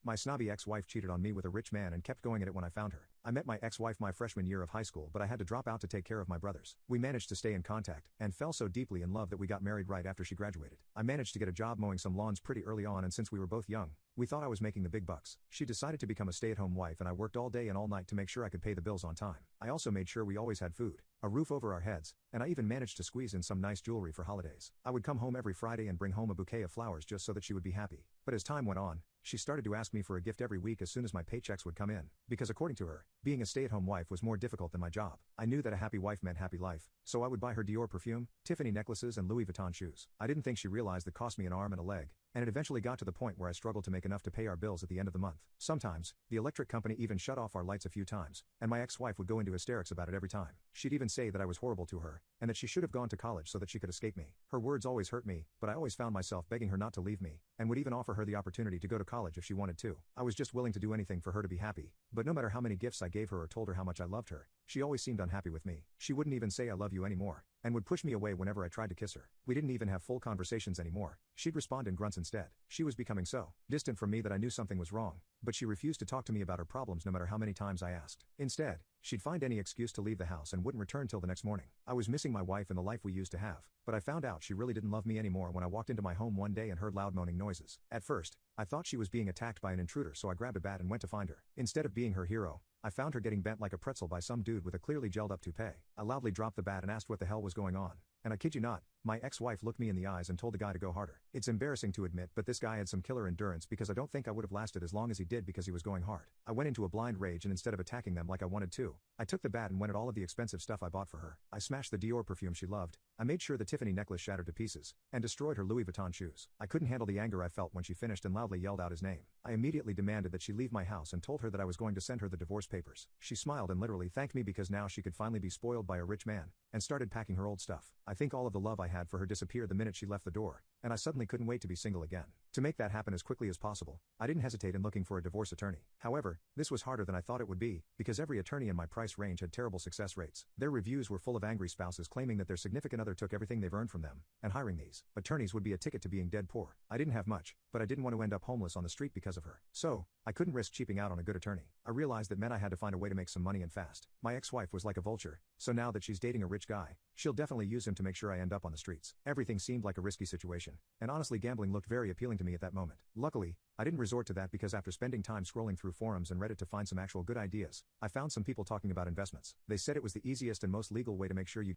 My snobby ex-wife cheated on me with a rich man and kept going at it when I found her. I met my ex-wife my freshman year of high school, but I had to drop out to take care of my brothers. We managed to stay in contact, and fell so deeply in love that we got married right after she graduated. I managed to get a job mowing some lawns pretty early on, and since we were both young, we thought I was making the big bucks. She decided to become a stay-at-home wife, and I worked all day and all night to make sure I could pay the bills on time. I also made sure we always had food, a roof over our heads, and I even managed to squeeze in some nice jewelry for holidays. I would come home every Friday and bring home a bouquet of flowers just so that she would be happy. But as time went on, she started to ask me for a gift every week as soon as my paychecks would come in, because according to her, being a stay-at-home wife was more difficult than my job. I knew that a happy wife meant happy life, so I would buy her Dior perfume, Tiffany necklaces and Louis Vuitton shoes. I didn't think she realized that cost me an arm and a leg, and it eventually got to the point where I struggled to make enough to pay our bills at the end of the month. Sometimes, the electric company even shut off our lights a few times, and my ex-wife would go into hysterics about it every time. She'd even say that I was horrible to her, and that she should have gone to college so that she could escape me. Her words always hurt me, but I always found myself begging her not to leave me, and would even offer her the opportunity to go to college if she wanted to. I was just willing to do anything for her to be happy, but no matter how many gifts I gave her or told her how much I loved her, she always seemed unhappy with me. She wouldn't even say I love you anymore, and would push me away whenever I tried to kiss her. We didn't even have full conversations anymore. She'd respond in grunts instead. She was becoming so distant from me that I knew something was wrong, but she refused to talk to me about her problems no matter how many times I asked. Instead, she'd find any excuse to leave the house and wouldn't return till the next morning. I was missing my wife and the life we used to have, but I found out she really didn't love me anymore when I walked into my home one day and heard loud moaning noises. At first, I thought she was being attacked by an intruder, so I grabbed a bat and went to find her. Instead of being her hero, I found her getting bent like a pretzel by some dude with a clearly gelled up toupee. I loudly dropped the bat and asked what the hell was going on. And I kid you not, my ex-wife looked me in the eyes and told the guy to go harder. It's embarrassing to admit, but this guy had some killer endurance, because I don't think I would have lasted as long as he did because he was going hard. I went into a blind rage, and instead of attacking them like I wanted to, I took the bat and went at all of the expensive stuff I bought for her. I smashed the Dior perfume she loved, I made sure the Tiffany necklace shattered to pieces, and destroyed her Louis Vuitton shoes. I couldn't handle the anger I felt when she finished and loudly yelled out his name. I immediately demanded that she leave my house and told her that I was going to send her the divorce papers. She smiled and literally thanked me because now she could finally be spoiled by a rich man, and started packing her old stuff. I think all of the love I had for her disappeared the minute she left the door, and I suddenly couldn't wait to be single again. To make that happen as quickly as possible, I didn't hesitate in looking for a divorce attorney. However, this was harder than I thought it would be, because every attorney in my price range had terrible success rates. Their reviews were full of angry spouses claiming that their significant other took everything they've earned from them, and hiring these attorneys would be a ticket to being dead poor. I didn't have much, but I didn't want to end up homeless on the street because of her. So, I couldn't risk cheaping out on a good attorney. I realized that meant I had to find a way to make some money and fast. My ex-wife was like a vulture, so now that she's dating a rich guy, she'll definitely use him to make sure I end up on the streets. Everything seemed like a risky situation, and honestly gambling looked very appealing to me at that moment. Luckily, I didn't resort to that, because after spending time scrolling through forums and Reddit to find some actual good ideas, I found some people talking about investments. They said it was the easiest and most legal way to make sure you